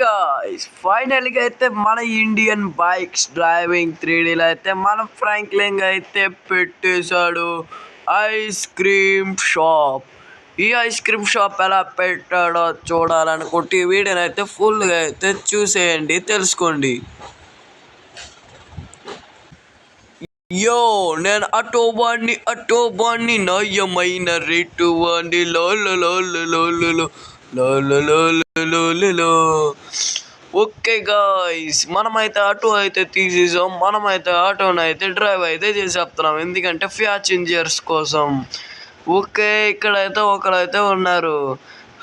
Guys ఫైనల్గా అయితే మన ఇండియన్ బైక్స్ డ్రైవింగ్ 3Dలో అయితే మన ఫ్రాంక్లిన్ అయితే పెట్టేశాడు ఐస్ క్రీమ్ షాప్. ఈ ఐస్ క్రీమ్ షాప్ ఎలా పెట్టాడో చూడాలనుకుంటే ఈ వీడియోని అయితే ఫుల్గా అయితే చూసేయండి, తెలుసుకోండి. యో నేను అటోబాన్ని నయమైన రేటు వాడిని లో. ఓకే గాయ్స్, మనమైతే ఆటో అయితే తీసేసాం. మనమైతే ఆటోని అయితే డ్రైవ్ అయితే చేసేస్తున్నాం, ఎందుకంటే ప్యాసింజర్స్ కోసం. ఓకే, ఇక్కడైతే ఒకరైతే ఉన్నారు.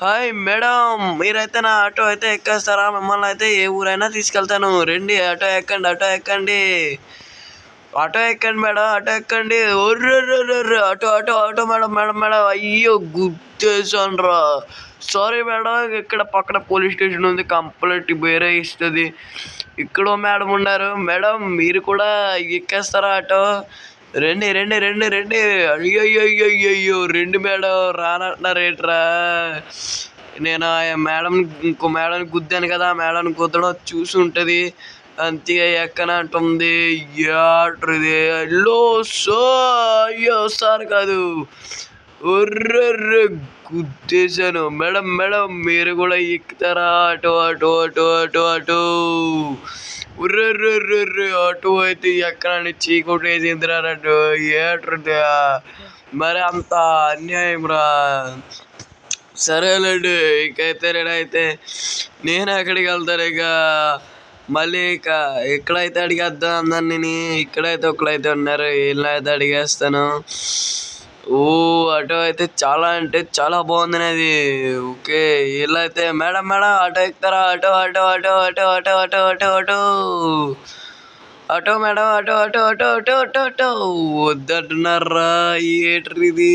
హాయ్ మేడం, మీరైతే నా ఆటో అయితే ఎక్కేస్తారా? మిమ్మల్ని అయితే ఏ ఊరైనా తీసుకెళ్తాను. రండి, ఆటో ఎక్కండి, ఆటో ఎక్కండి, ఆటో ఎక్కండి మేడం, ఆటో ఎక్కండి. Auto auto auto madam madam madam అయ్యో గుర్తేసాను రా, సారీ మేడం. ఇక్కడ పక్కన పోలీస్ స్టేషన్ ఉంది, కంప్లైంట్ వేరే ఇస్తుంది. ఇక్కడ మేడం ఉన్నారు. మేడం మీరు కూడా ఎక్కేస్తారా ఆటో? రండి రండి రండి రండి. అయ్యో అయ్యో అయ్యో రండి మేడం, రానంటున్నారేట్రా? నేను మేడం ఇంకో మేడం గుద్దాను కదా, మేడం గుద్దడం చూసి ఉంటుంది, అంతే ఎక్కనంటుంది. లో అయ్యో సార్ కాదు, ఒర్రర్ర గుద్దేశాను. మేడం మేడం మీరు కూడా ఎక్కుతారా auto? Auto auto auto auto ఉర్రర్రర్ర ఆటో అయితే ఎక్కడని చీకొట్టేసిందిరా అన్నట్టు. ఏట్రుదా మరి అంత అన్యాయం రా. సరేలేండి, ఇంకైతే నేను ఎక్కడికి వెళ్తాను ఇక? మళ్ళీ ఇక ఎక్కడైతే అడిగేద్దాం అందరినీ. ఇక్కడైతే ఒకళ్ళైతే ఉన్నారు, వీళ్ళనైతే అడిగేస్తాను. ఓ ఆటో అయితే చాలా అంటే చాలా బాగుంది అది. ఓకే, వీళ్ళైతే మేడం మేడం ఆటో ఎక్కుతారా? Auto auto auto auto auto auto auto auto auto madam, auto auto auto auto auto auto వద్దంటున్నారా? ఏట్రిది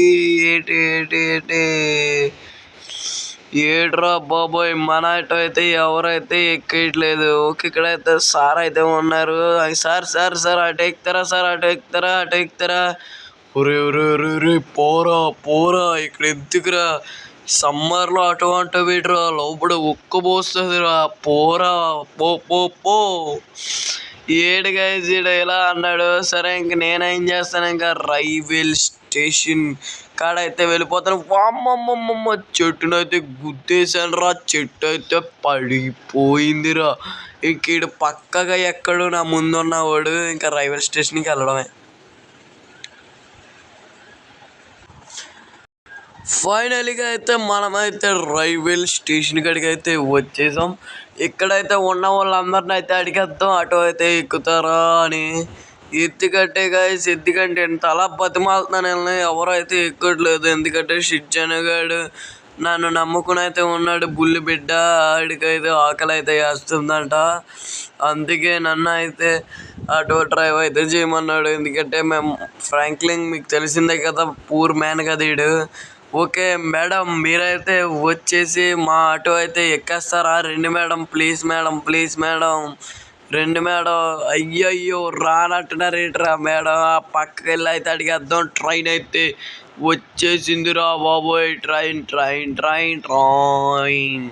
ఏటి ఏటి ఏటి ఏట్రా బాబోయ్, మన ఆటో అయితే ఎవరైతే ఎక్కేయట్లేదు. ఓకే, ఇక్కడైతే సార్ అయితే ఉన్నారు. సార్ సార్ సార్ ఆటో ఎక్కుతారా? సార్ ఆటో ఎక్కుతారా? ఆటో ఎక్కుతారా? ఒరే ఒరే ఒరే రే పోరా పోరా, ఇక్కడ ఎందుకురా? సమ్మర్లో ఆటో అంట వీటరా, లోపల ఉక్కబోస్తుందిరా, పోరా పో పో పో. ఏడుగా ఇలా అన్నాడు. సరే ఇంక నేనేం చేస్తాను, ఇంకా రైల్వే స్టేషన్ కాడైతే వెళ్ళిపోతాను. వామ్మమ్మమ్మమ్మ, చెట్టునైతే గుద్దేశాను రా, చెట్టు అయితే పడిపోయిందిరా. ఇంక ఈడు పక్కగా ఎక్కడు నా ముందున్నవాడు, ఇంకా రైల్వే స్టేషన్కి వెళ్ళడమే. ఫైనల్గా అయితే మనమైతే రైల్వే స్టేషన్ కాడికి అయితే వచ్చేసాం. ఇక్కడైతే ఉన్న వాళ్ళందరిని అయితే అడిగేద్దాం ఆటో అయితే ఎక్కుతారా అని. ఎందుకంటే గాయస్, ఎందుకంటే ఇంత అలా బతిమాలుతున్నాను, ఎవరైతే ఎక్కట్లేదు. ఎందుకంటే షిజ్జనగాడు నన్ను నమ్ముకుని అయితే ఉన్నాడు, బుల్లి బిడ్డ. ఆడికైతే ఆకలి అయితే వేస్తుందంట, అందుకే నన్ను అయితే ఆటో డ్రైవ్ అయితే చేయమన్నాడు. ఎందుకంటే మేము ఫ్రాంక్లిన్ మీకు తెలిసిందే కదా, పూర్ మ్యాన్ కదా వీడు. ఓకే మేడం, మీరైతే వచ్చేసి మా ఆటో అయితే ఎక్కేస్తారా? రండి madam, please madam, please madam, రండి మేడం. అయ్యయ్యో రానంటున్నారేట్రా మేడం? ఆ పక్కకి వెళ్ళి అయితే అడిగేద్దాం. ట్రైన్ అయితే వచ్చేసిందిరా బాబోయ్, train train train train.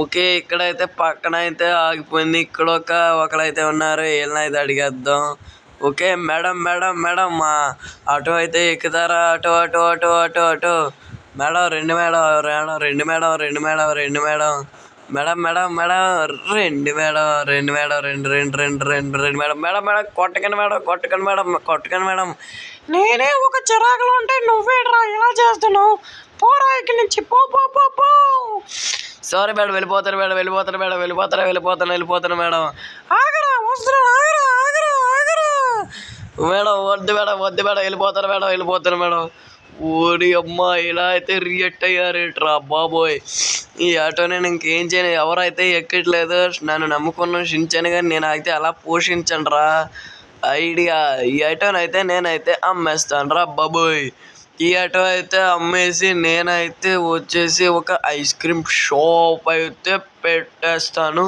Okay, ఇక్కడైతే పక్కన అయితే ఆగిపోయింది. ఇక్కడ ఒకరైతే ఉన్నారు, వీళ్ళనైతే అడిగేద్దాం. ఓకే మేడం మేడం మేడం, మా ఆటో అయితే ఎక్కుతారా? Auto auto auto auto auto madam, రెండు మేడం రెండు మేడం రెండు మేడం రెండు మేడం మేడం మేడం మేడం రెండు మేడం రెండు మేడం రెండు రెండు రెండు రెండు రెండు మేడం మేడం మేడం కొట్టకండి మేడం, కొట్టకండి మేడం, కొట్టకండి మేడం. నేనే ఒక చిరాకులో ఉంటే నువ్వేట్రా ఇలా చేస్తున్నావు? పోరా ఇక్కడి నుంచి, పో పో పో పో. సారీ మేడం, వెళ్ళిపోతాను మేడం, వెళ్ళిపోతాను మేడం, వెళ్ళిపోతాను మేడం. ఆగరా, వస్తున్నా, ఆగరా ఆగరా ఆగరా మేడం, వద్దు మేడం, వద్దు మేడం, వెళ్ళిపోతాను మేడం. ఓడి అమ్మ, ఇలా అయితే రియాక్ట్ అయ్యారేట్రా బాబోయ్. ఈ ఆటో నేను ఇంకేం చేయను, ఎవరైతే ఎక్కట్లేదు. నన్ను నమ్ముకున్న షించాను, కానీ నేను అయితే అలా పోషించండి రా ఐడియా. ఈ ఆటోనైతే నేనైతే అమ్మేస్తాను రా బాబోయ్. ఈ ఆటో అయితే అమ్మేసి నేనైతే వచ్చేసి ఒక ఐస్ క్రీమ్ షాప్ అయితే పెట్టేస్తాను.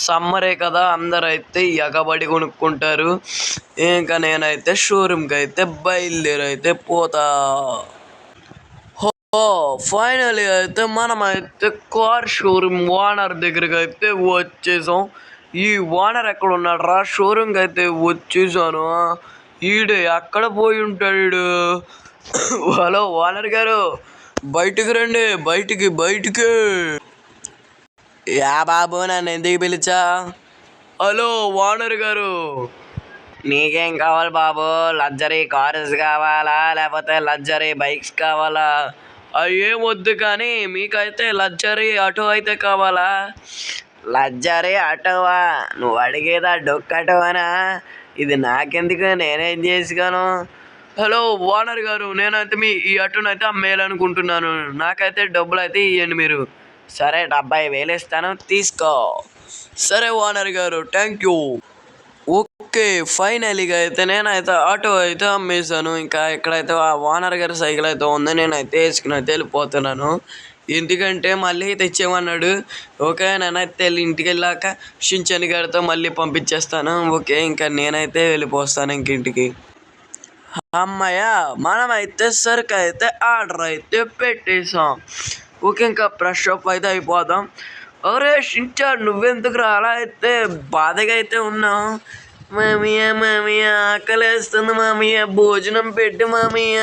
సమ్మరే కదా, అందరైతే ఎగబడి కొనుక్కుంటారు. ఇంకా నేనైతే షోరూమ్కి అయితే బయలుదేరైతే పోతా. ఫైనల్గా అయితే మనమైతే కార్ షోరూమ్ ఓనర్ దగ్గరికి అయితే వచ్చేసాం. ఈ ఓనర్ ఎక్కడ ఉన్నాడు రా? షోరూమ్కి అయితే వచ్చేసాను. ఈడు ఎక్కడ పోయి ఉంటాడు ఈడు? హలో ఓనర్ గారు, బయటికి రండి, బయటికి. యా బాబు, నన్ను ఎందుకు పిలిచా? హలో ఓనర్ గారు, నీకేం కావాలి బాబు? లగ్జరీ కార్స్ కావాలా లేకపోతే లగ్జరీ బైక్స్ కావాలా? అవి ఏం వద్దు, కానీ మీకైతే లగ్జరీ ఆటో అయితే కావాలా? లగ్జరీ ఆటోవా? నువ్వు అడిగేదా డొక్కాటోనా? ఇది నాకెందుకు, నేనేం చేసాను? హలో ఓనర్ గారు, నేనైతే ఈ ఆటోని అయితే అమ్మేయాలనుకుంటున్నాను. నాకైతే డబ్బులు అయితే ఇవ్వండి మీరు. సరే, 70,000 ఇస్తాను, తీసుకో. సరే ఓనర్ గారు, థ్యాంక్ యూ. ఓకే, ఫైనలీగా అయితే నేనైతే ఆటో అయితే అమ్మేశాను. ఇంకా ఇక్కడైతే ఆ ఓనర్ గారి సైకిల్ అయితే ఉంది, నేనైతే వేసుకుని అయితే వెళ్ళిపోతున్నాను. ఎందుకంటే మళ్ళీ తెచ్చేమన్నాడు. ఓకే, నేనైతే ఇంటికి వెళ్ళాక షించాన్ గారితో మళ్ళీ పంపించేస్తాను. ఓకే, ఇంకా నేనైతే వెళ్ళిపోస్తాను ఇంటికి. అమ్మయ్య, మనమైతే సరుకు అయితే ఆర్డర్ అయితే పెట్టేసాం. ఓకే, ఇంకా ఫ్రెష్ అప్ అయితే అయిపోదాం. అరే షించాన్, నువ్వెందుకు రా అలా అయితే బాధగా అయితే ఉన్నావు? మామయ్య ఆకలేస్తుంది మామయ్య, భోజనం పెట్టు మామయ్య.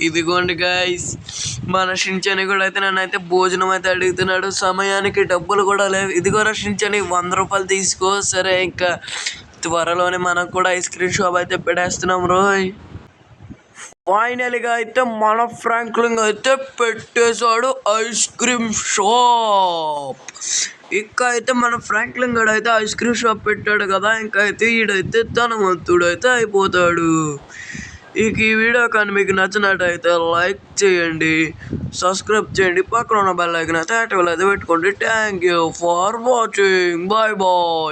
ఇదిగోండి గైస్, మన షించాన్ కూడా అయితే నన్నైతే భోజనం అయితే అడుగుతున్నాడు. సమయానికి డబ్బులు కూడా లేవు. ఇదిగోరా షించాన్, 100 రూపాయలు తీసుకో. సరే, ఇంకా త్వరలోనే మనం కూడా ఐస్ క్రీమ్ షాప్ అయితే పెట్టేస్తున్నాం రోయ్. ఫైనల్గా అయితే మన ఫ్రాంక్లిన్ అయితే పెట్టేశాడు ఐస్ క్రీమ్ షాప్. ఇంకా అయితే మన ఫ్రాంక్లిన్ గడు అయితే ఐస్ క్రీమ్ షాప్ పెట్టాడు కదా, ఇంకా అయితే ఈడైతే ధనవంతుడు అయితే అయిపోతాడు. ఇక ఈ వీడియో కానీ మీకు నచ్చినట్టయితే లైక్ చేయండి, సబ్స్క్రైబ్ చేయండి, పక్కన ఉన్న బెల్ ఐకాన్ అయితే యాక్టివ్లో అయితే పెట్టుకోండి. Thank you for watching. Bye bye.